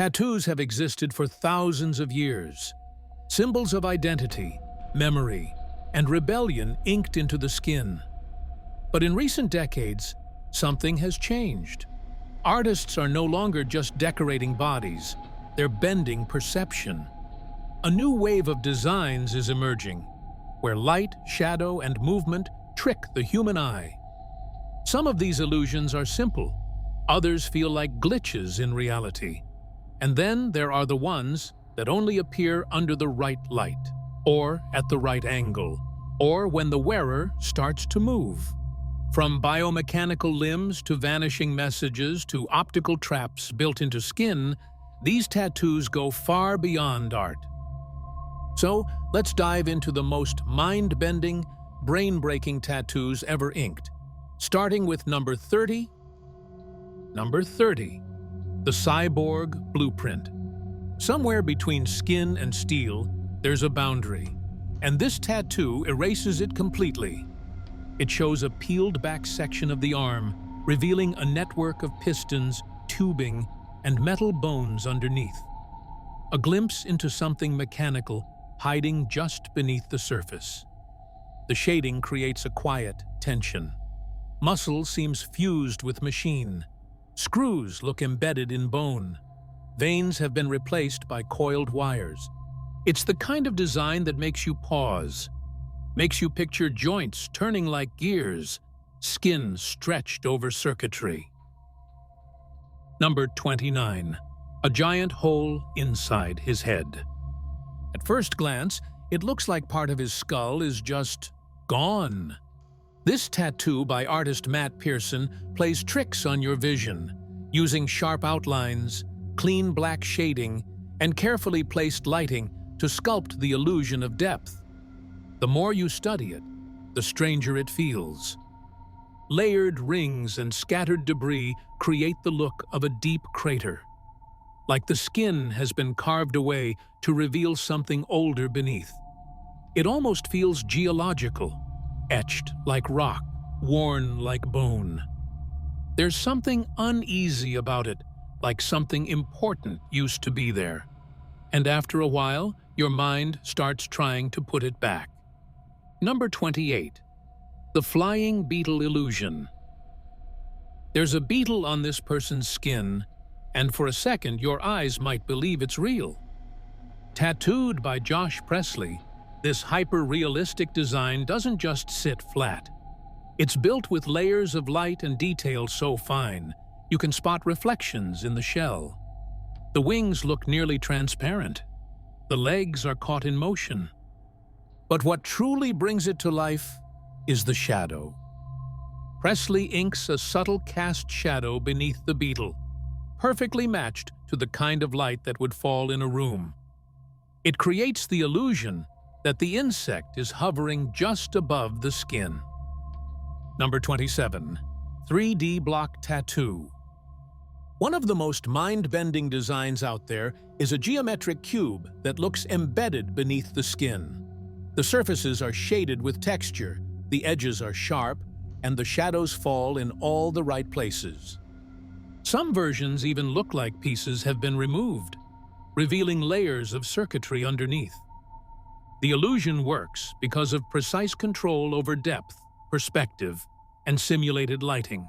Tattoos have existed for thousands of years. Symbols of identity, memory, and rebellion inked into the skin. But in recent decades, something has changed. Artists are no longer just decorating bodies, they're bending perception. A new wave of designs is emerging, where light, shadow, and movement trick the human eye. Some of these illusions are simple, others feel like glitches in reality. And then there are the ones that only appear under the right light, or at the right angle, or when the wearer starts to move. From biomechanical limbs to vanishing messages to optical traps built into skin, these tattoos go far beyond art. So, let's dive into the most mind-bending, brain-breaking tattoos ever inked. Starting with number 30. Number 30. The Cyborg Blueprint. Somewhere between skin and steel, there's a boundary, and this tattoo erases it completely. It shows a peeled-back section of the arm, revealing a network of pistons, tubing, and metal bones underneath. A glimpse into something mechanical hiding just beneath the surface. The shading creates a quiet tension. Muscle seems fused with machine. Screws look embedded in bone. Veins have been replaced by coiled wires. It's the kind of design that makes you pause, makes you picture joints turning like gears, skin stretched over circuitry. Number 29. A giant hole inside his head. At first glance, it looks like part of his skull is just gone. This tattoo by artist Matt Pearson plays tricks on your vision, using sharp outlines, clean black shading, and carefully placed lighting to sculpt the illusion of depth. The more you study it, the stranger it feels. Layered rings and scattered debris create the look of a deep crater, like the skin has been carved away to reveal something older beneath. It almost feels geological, etched like rock, worn like bone. There's something uneasy about it, like something important used to be there. And after a while, your mind starts trying to put it back. Number 28. The Flying Beetle Illusion. There's a beetle on this person's skin, and for a second your eyes might believe it's real. Tattooed by Josh Presley, this hyper-realistic design doesn't just sit flat. It's built with layers of light and detail so fine, you can spot reflections in the shell. The wings look nearly transparent. The legs are caught in motion. But what truly brings it to life is the shadow. Presley inks a subtle cast shadow beneath the beetle, perfectly matched to the kind of light that would fall in a room. It creates the illusion that the insect is hovering just above the skin. Number 27. 3D Block Tattoo. One of the most mind-bending designs out there is a geometric cube that looks embedded beneath the skin. The surfaces are shaded with texture, the edges are sharp, and the shadows fall in all the right places. Some versions even look like pieces have been removed, revealing layers of circuitry underneath. The illusion works because of precise control over depth, perspective, and simulated lighting.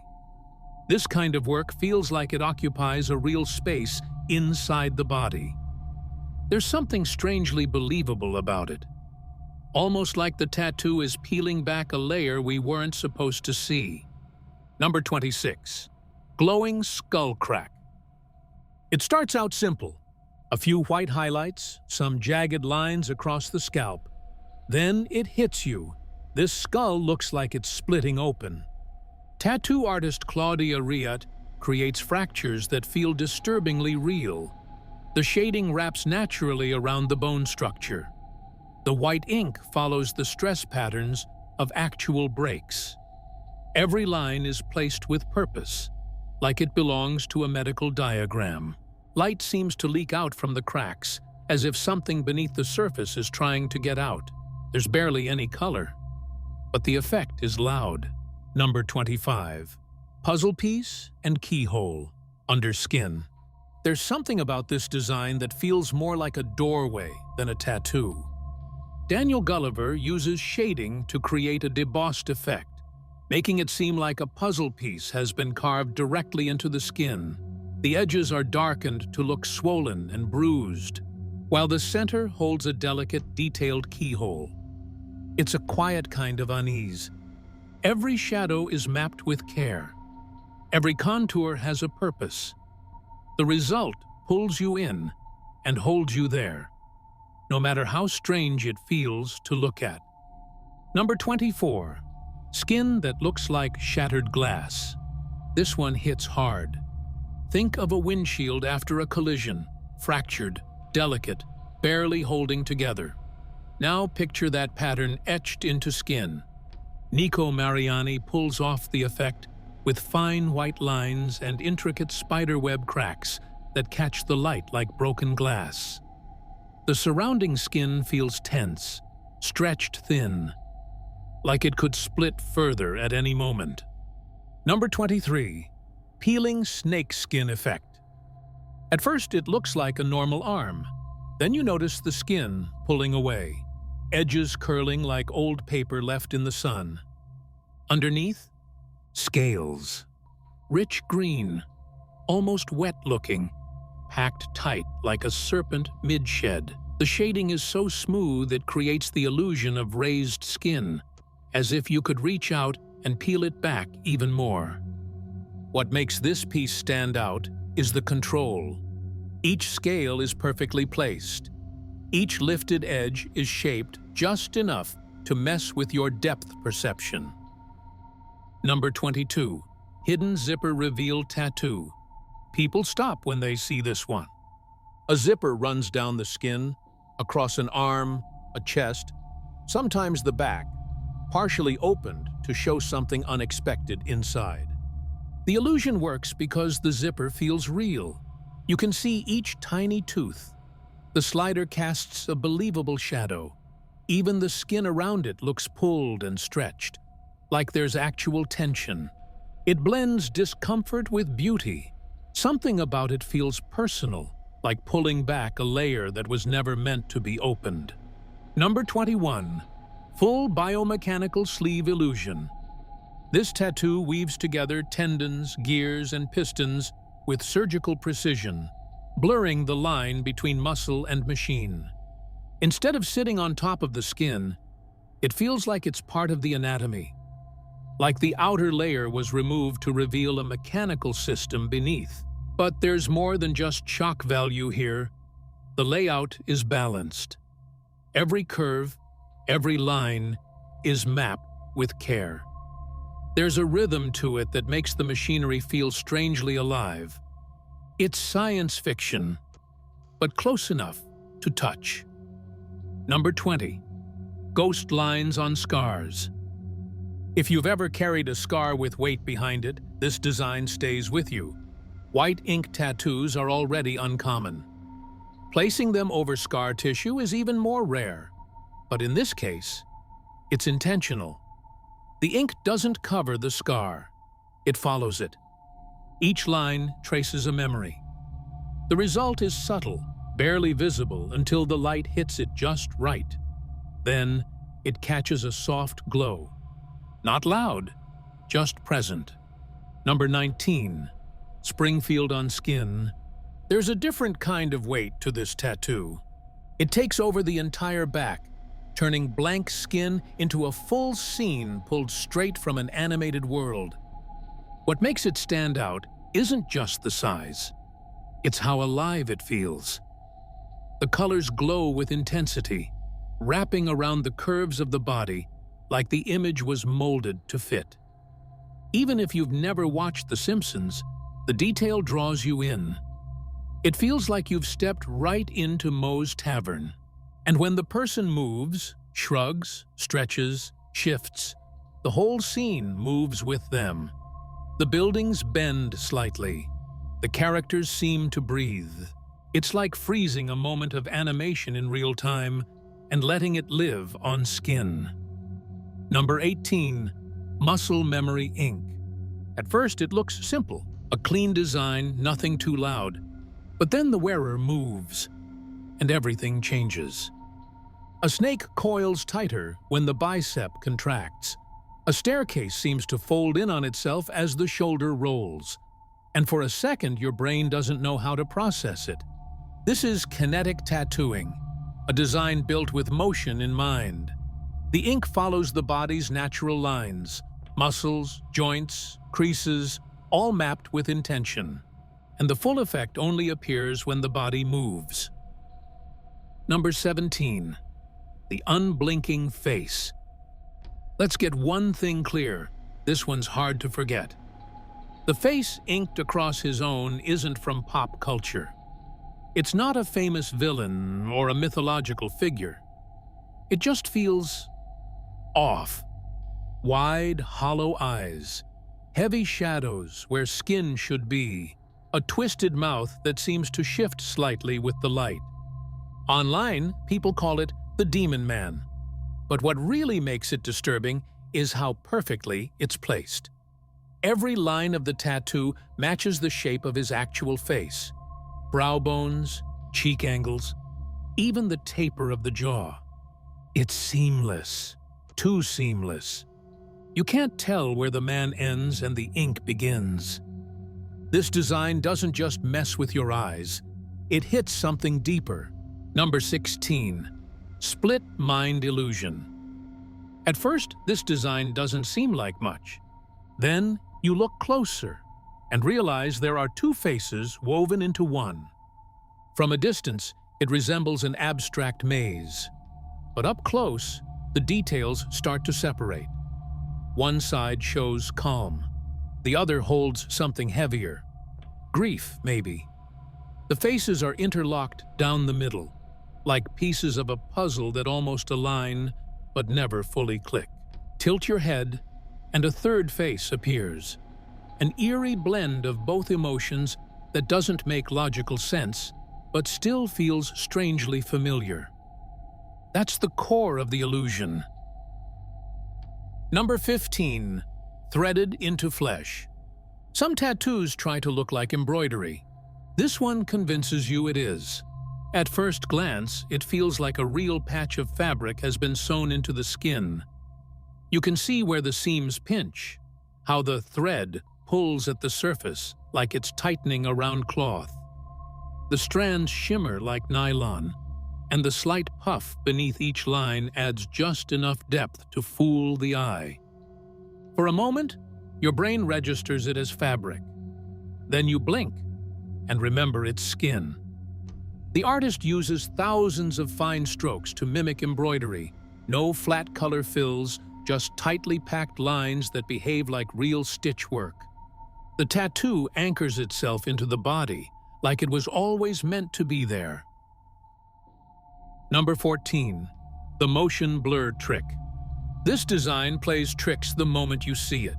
This kind of work feels like it occupies a real space inside the body. There's something strangely believable about it, almost like the tattoo is peeling back a layer we weren't supposed to see. Number 26. Glowing Skull Crack. It starts out simple. A few white highlights, some jagged lines across the scalp. Then it hits you. This skull looks like it's splitting open. Tattoo artist Claudia Riat creates fractures that feel disturbingly real. The shading wraps naturally around the bone structure. The white ink follows the stress patterns of actual breaks. Every line is placed with purpose, like it belongs to a medical diagram. Light seems to leak out from the cracks, as if something beneath the surface is trying to get out. There's barely any color, but the effect is loud. Number 25. Puzzle Piece and Keyhole, Under Skin. There's something about this design that feels more like a doorway than a tattoo. Daniel Gulliver uses shading to create a debossed effect, making it seem like a puzzle piece has been carved directly into the skin. The edges are darkened to look swollen and bruised, while the center holds a delicate, detailed keyhole. It's a quiet kind of unease. Every shadow is mapped with care. Every contour has a purpose. The result pulls you in and holds you there, no matter how strange it feels to look at. Number 24. Skin that looks like shattered glass. This one hits hard. Think of a windshield after a collision, fractured, delicate, barely holding together. Now picture that pattern etched into skin. Nico Mariani pulls off the effect with fine white lines and intricate spiderweb cracks that catch the light like broken glass. The surrounding skin feels tense, stretched thin, like it could split further at any moment. Number 23. Peeling snake skin effect. At first, it looks like a normal arm. Then you notice the skin pulling away, edges curling like old paper left in the sun. Underneath, scales. Rich green, almost wet-looking, packed tight like a serpent mid-shed. The shading is so smooth it creates the illusion of raised skin, as if you could reach out and peel it back even more. What makes this piece stand out is the control. Each scale is perfectly placed. Each lifted edge is shaped just enough to mess with your depth perception. Number 22. Hidden zipper reveal tattoo. People stop when they see this one. A zipper runs down the skin, across an arm, a chest, sometimes the back, partially opened to show something unexpected inside. The illusion works because the zipper feels real. You can see each tiny tooth. The slider casts a believable shadow. Even the skin around it looks pulled and stretched, like there's actual tension. It blends discomfort with beauty. Something about it feels personal, like pulling back a layer that was never meant to be opened. Number 21. Full biomechanical sleeve illusion. This tattoo weaves together tendons, gears, and pistons with surgical precision, blurring the line between muscle and machine. Instead of sitting on top of the skin, it feels like it's part of the anatomy, like the outer layer was removed to reveal a mechanical system beneath. But there's more than just shock value here. The layout is balanced. Every curve, every line is mapped with care. There's a rhythm to it that makes the machinery feel strangely alive. It's science fiction, but close enough to touch. Number 20. Ghost lines on scars. If you've ever carried a scar with weight behind it, this design stays with you. White ink tattoos are already uncommon. Placing them over scar tissue is even more rare, but in this case, it's intentional. The ink doesn't cover the scar, it follows it. Each line traces a memory. The result is subtle, barely visible until the light hits it just right. Then, it catches a soft glow. Not loud, just present. Number 19. Springfield on skin. There's a different kind of weight to this tattoo. It takes over the entire back, turning blank skin into a full scene pulled straight from an animated world. What makes it stand out isn't just the size. It's how alive it feels. The colors glow with intensity, wrapping around the curves of the body like the image was molded to fit. Even if you've never watched The Simpsons, the detail draws you in. It feels like you've stepped right into Moe's tavern. And when the person moves, shrugs, stretches, shifts, the whole scene moves with them. The buildings bend slightly. The characters seem to breathe. It's like freezing a moment of animation in real time and letting it live on skin. Number 18. Muscle memory ink. At first, it looks simple. A clean design, nothing too loud. But then the wearer moves, and everything changes. A snake coils tighter when the bicep contracts. A staircase seems to fold in on itself as the shoulder rolls. And for a second, your brain doesn't know how to process it. This is kinetic tattooing, a design built with motion in mind. The ink follows the body's natural lines, muscles, joints, creases, all mapped with intention. And the full effect only appears when the body moves. Number 17. The unblinking face. Let's get one thing clear. This one's hard to forget. The face inked across his own isn't from pop culture. It's not a famous villain or a mythological figure. It just feels off. Wide, hollow eyes, heavy shadows where skin should be, a twisted mouth that seems to shift slightly with the light. Online, people call it the Demon Man. But what really makes it disturbing is how perfectly it's placed. Every line of the tattoo matches the shape of his actual face. Brow bones, cheek angles, even the taper of the jaw. It's seamless, too seamless. You can't tell where the man ends and the ink begins. This design doesn't just mess with your eyes, it hits something deeper. Number 16. Split mind illusion. At first, this design doesn't seem like much. Then, you look closer and realize there are two faces woven into one. From a distance, it resembles an abstract maze. But up close, the details start to separate. One side shows calm. The other holds something heavier. Grief, maybe. The faces are interlocked down the middle, like pieces of a puzzle that almost align but never fully click. Tilt your head, and a third face appears. An eerie blend of both emotions that doesn't make logical sense, but still feels strangely familiar. That's the core of the illusion. Number 15. Threaded into flesh. Some tattoos try to look like embroidery. This one convinces you it is. At first glance, it feels like a real patch of fabric has been sewn into the skin. You can see where the seams pinch, how the thread pulls at the surface like it's tightening around cloth. The strands shimmer like nylon, and the slight puff beneath each line adds just enough depth to fool the eye. For a moment, your brain registers it as fabric. Then you blink and remember it's skin. The artist uses thousands of fine strokes to mimic embroidery. No flat color fills, just tightly packed lines that behave like real stitch work. The tattoo anchors itself into the body, like it was always meant to be there. Number 14. The motion blur trick. This design plays tricks the moment you see it.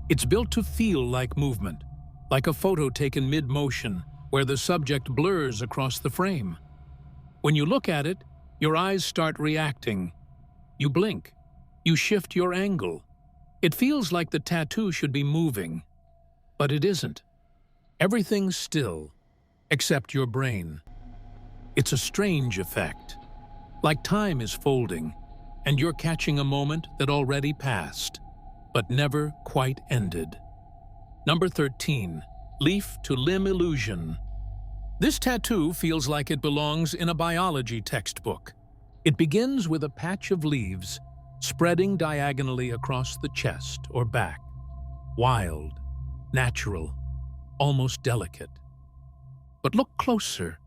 It's built to feel like movement, like a photo taken mid-motion, where the subject blurs across the frame. When you look at it, your eyes start reacting. You blink. You shift your angle. It feels like the tattoo should be moving, but it isn't. Everything's still, except your brain. It's a strange effect, like time is folding, and you're catching a moment that already passed, but never quite ended. Number 13. Leaf to limb illusion. This tattoo feels like it belongs in a biology textbook. It begins with a patch of leaves spreading diagonally across the chest or back. Wild, natural, almost delicate. But look closer,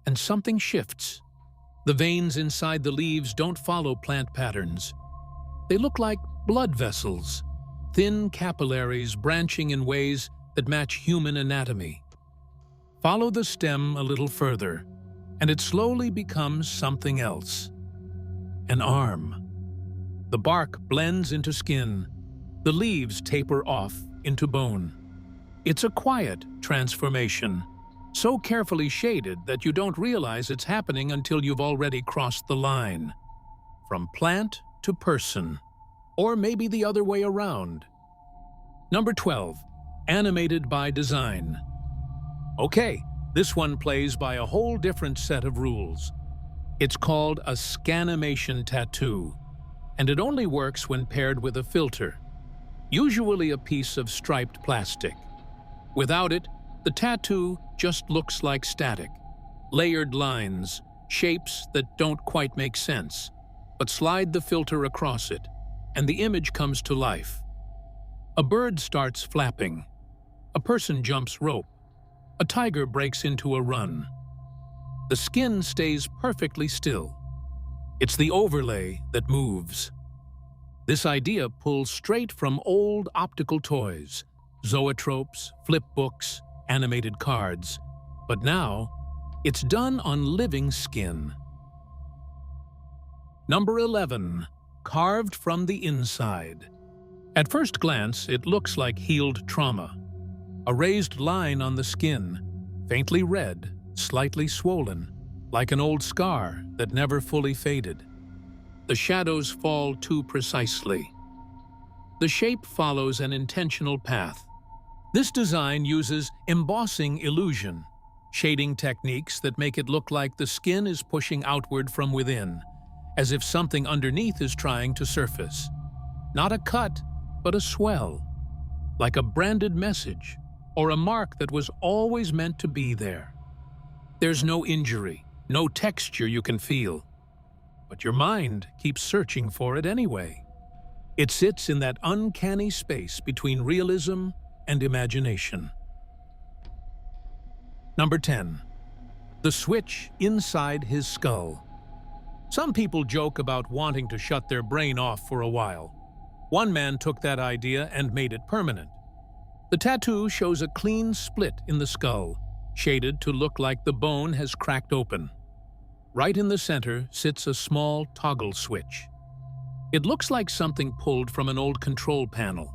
and something shifts. The veins inside the leaves don't follow plant patterns. They look like blood vessels, thin capillaries branching in ways that match human anatomy. Follow the stem a little further, and it slowly becomes something else. An arm. The bark blends into skin. The leaves taper off into bone. It's a quiet transformation, so carefully shaded that you don't realize it's happening until you've already crossed the line. From plant to person, or maybe the other way around. Number 12. Animated by design. Okay, This one plays by a whole different set of rules. It's called a scanimation tattoo, and it only works when paired with a filter, usually a piece of striped plastic. Without it, the tattoo just looks like static. Layered lines, shapes that don't quite make sense, but slide the filter across it, and the image comes to life. A bird starts flapping. A person jumps rope. A tiger breaks into a run. The skin stays perfectly still. It's the overlay that moves. This idea pulls straight from old optical toys, zoetropes, flip books, animated cards, but now it's done on living skin. Number 11. Carved from the inside. At first glance, it looks like healed trauma. A raised line on the skin, faintly red, slightly swollen, like an old scar that never fully faded. The shadows fall too precisely. The shape follows an intentional path. This design uses embossing illusion, shading techniques that make it look like the skin is pushing outward from within, as if something underneath is trying to surface. Not a cut, but a swell, like a branded message or a mark that was always meant to be there. There's no injury, no texture you can feel, but your mind keeps searching for it anyway. It sits in that uncanny space between realism and imagination. Number 10. The switch inside his skull. Some people joke about wanting to shut their brain off for a while. One man took that idea and made it permanent. The tattoo shows a clean split in the skull, shaded to look like the bone has cracked open. Right in the center sits a small toggle switch. It looks like something pulled from an old control panel.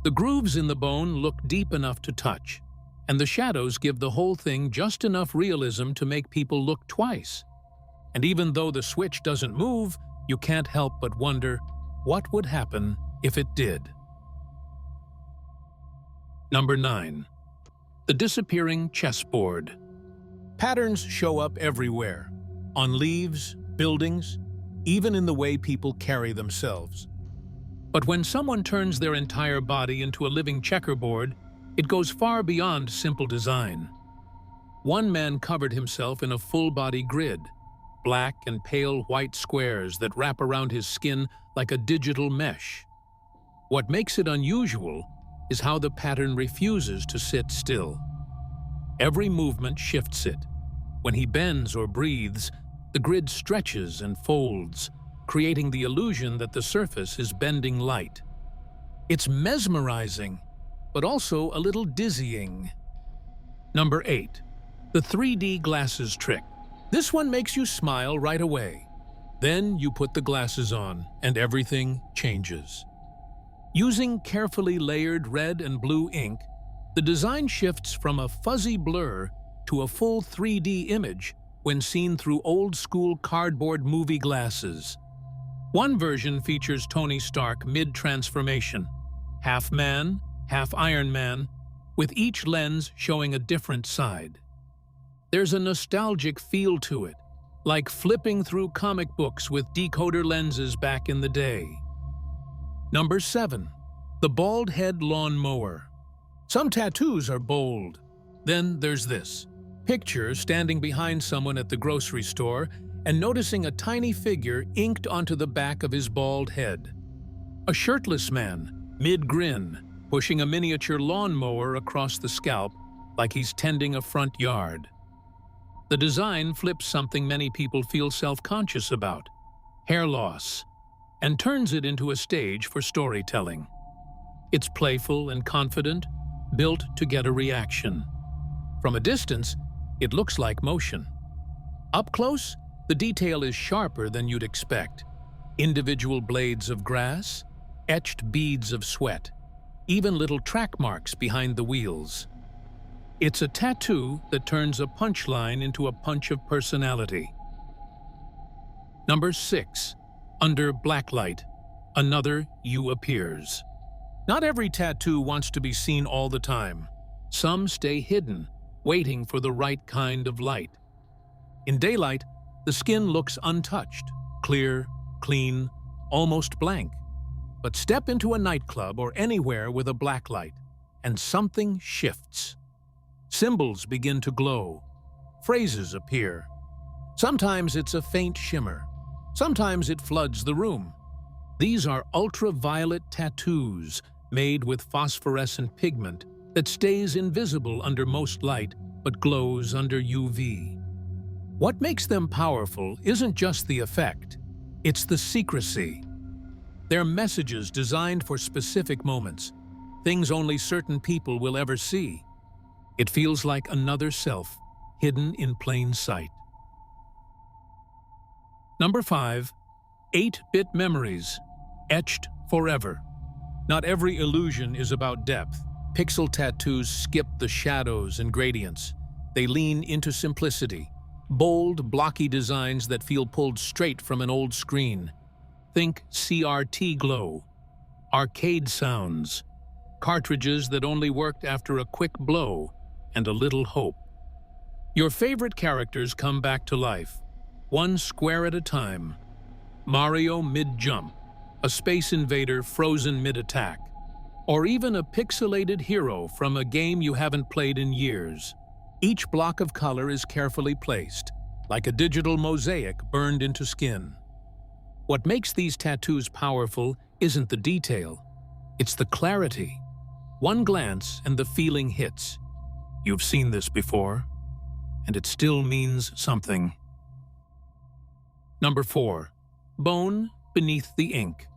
The grooves in the bone look deep enough to touch, and the shadows give the whole thing just enough realism to make people look twice. And even though the switch doesn't move, you can't help but wonder what would happen if it did. Number 9. The disappearing chessboard. Patterns show up everywhere, on leaves, buildings, even in the way people carry themselves. But when someone turns their entire body into a living checkerboard, it goes far beyond simple design. One man covered himself in a full-body grid, black and pale white squares that wrap around his skin like a digital mesh. What makes it unusual is how the pattern refuses to sit still. Every movement shifts it. When he bends or breathes, the grid stretches and folds, creating the illusion that the surface is bending light. It's mesmerizing, but also a little dizzying. Number 8. The 3D glasses trick. This one makes you smile right away. Then you put the glasses on, and everything changes. Using carefully layered red and blue ink, the design shifts from a fuzzy blur to a full 3D image when seen through old-school cardboard movie glasses. One version features Tony Stark mid-transformation, half man, half Iron Man, with each lens showing a different side. There's a nostalgic feel to it, like flipping through comic books with decoder lenses back in the day. Number 7. The bald head lawnmower. Some tattoos are bold. Then there's this. Picture standing behind someone at the grocery store and noticing a tiny figure inked onto the back of his bald head. A shirtless man, mid-grin, pushing a miniature lawnmower across the scalp like he's tending a front yard. The design flips something many people feel self-conscious about, hair loss, and turns it into a stage for storytelling. It's playful and confident, built to get a reaction. From a distance, it looks like motion. Up close, the detail is sharper than you'd expect. Individual blades of grass, etched beads of sweat, even little track marks behind the wheels. It's a tattoo that turns a punchline into a punch of personality. Number 6. Under blacklight, another you appears. Not every tattoo wants to be seen all the time. Some stay hidden, waiting for the right kind of light. In daylight, the skin looks untouched, clear, clean, almost blank. But step into a nightclub or anywhere with a blacklight, and something shifts. Symbols begin to glow. Phrases appear. Sometimes it's a faint shimmer. Sometimes it floods the room. These are ultraviolet tattoos made with phosphorescent pigment that stays invisible under most light but glows under UV. What makes them powerful isn't just the effect, it's the secrecy. They're messages designed for specific moments, things only certain people will ever see. It feels like another self, hidden in plain sight. Number 5. 8-bit memories, etched forever. Not every illusion is about depth. Pixel tattoos skip the shadows and gradients. They lean into simplicity. Bold, blocky designs that feel pulled straight from an old screen. Think CRT glow, arcade sounds, cartridges that only worked after a quick blow, and a little hope. Your favorite characters come back to life, one square at a time. Mario mid-jump, a space invader frozen mid-attack, or even a pixelated hero from a game you haven't played in years. Each block of color is carefully placed, like a digital mosaic burned into skin. What makes these tattoos powerful isn't the detail, it's the clarity. One glance and the feeling hits. You've seen this before, and it still means something. Number 4. Bone beneath the ink.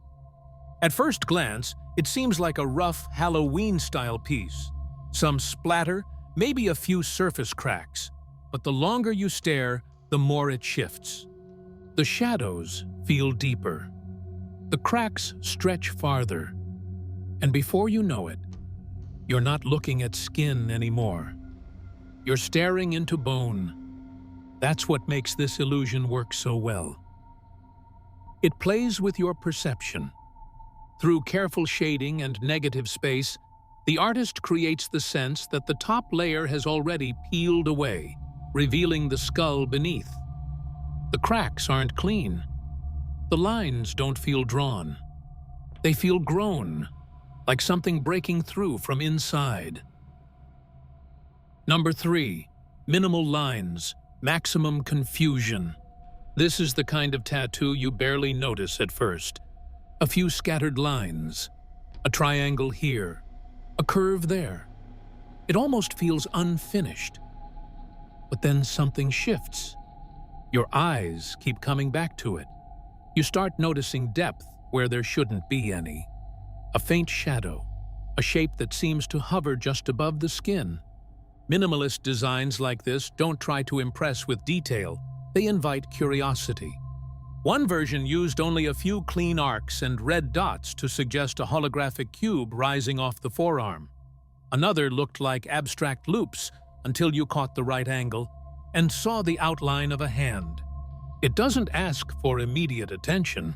At first glance, it seems like a rough Halloween-style piece. Some splatter, maybe a few surface cracks, but the longer you stare, the more it shifts. The shadows feel deeper. The cracks stretch farther. And before you know it, you're not looking at skin anymore. You're staring into bone. That's what makes this illusion work so well. It plays with your perception. Through careful shading and negative space, the artist creates the sense that the top layer has already peeled away, revealing the skull beneath. The cracks aren't clean. The lines don't feel drawn. They feel grown, like something breaking through from inside. Number 3. Minimal lines, maximum confusion. This is the kind of tattoo you barely notice at first. A few scattered lines, a triangle here, a curve there. It almost feels unfinished. But then something shifts. Your eyes keep coming back to it. You start noticing depth where there shouldn't be any. A faint shadow, a shape that seems to hover just above the skin. Minimalist designs like this don't try to impress with detail, they invite curiosity. One version used only a few clean arcs and red dots to suggest a holographic cube rising off the forearm. Another looked like abstract loops until you caught the right angle and saw the outline of a hand. It doesn't ask for immediate attention,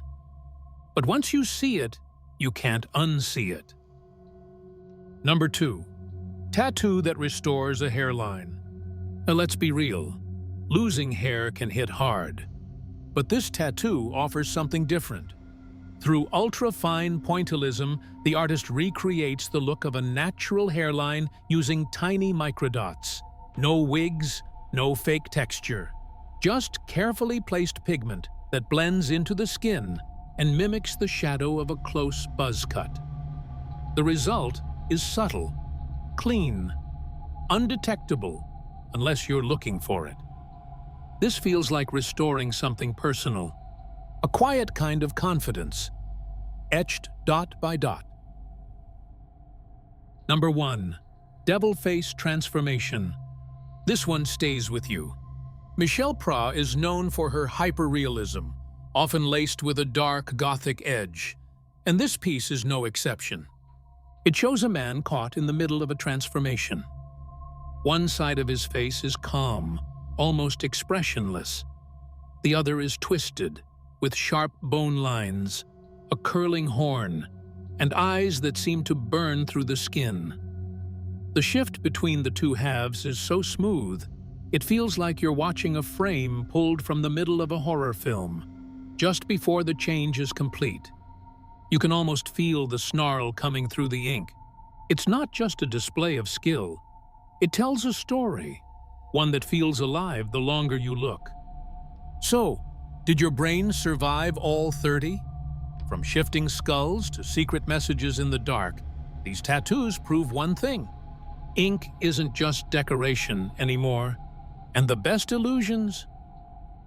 but once you see it, you can't unsee it. Number 2. Tattoo that restores a hairline. Now let's be real, losing hair can hit hard. But this tattoo offers something different. Through ultra-fine pointillism, the artist recreates the look of a natural hairline using tiny microdots. No wigs, no fake texture. Just carefully placed pigment that blends into the skin and mimics the shadow of a close buzz cut. The result is subtle, clean, undetectable, unless you're looking for it. This feels like restoring something personal, a quiet kind of confidence, etched dot by dot. Number 1. Devilface transformation. This one stays with you. Michelle Pra is known for her hyperrealism, often laced with a dark, gothic edge, and this piece is no exception. It shows a man caught in the middle of a transformation. One side of his face is calm, almost expressionless. The other is twisted, with sharp bone lines, a curling horn, and eyes that seem to burn through the skin. The shift between the two halves is so smooth, it feels like you're watching a frame pulled from the middle of a horror film, just before the change is complete. You can almost feel the snarl coming through the ink. It's not just a display of skill. It tells a story, one that feels alive the longer you look. So, did your brain survive all 30? From shifting skulls to secret messages in the dark, these tattoos prove one thing. Ink isn't just decoration anymore. And the best illusions?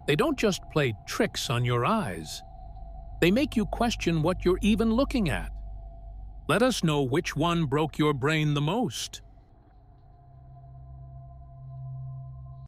They don't just play tricks on your eyes. They make you question what you're even looking at. Let us know which one broke your brain the most.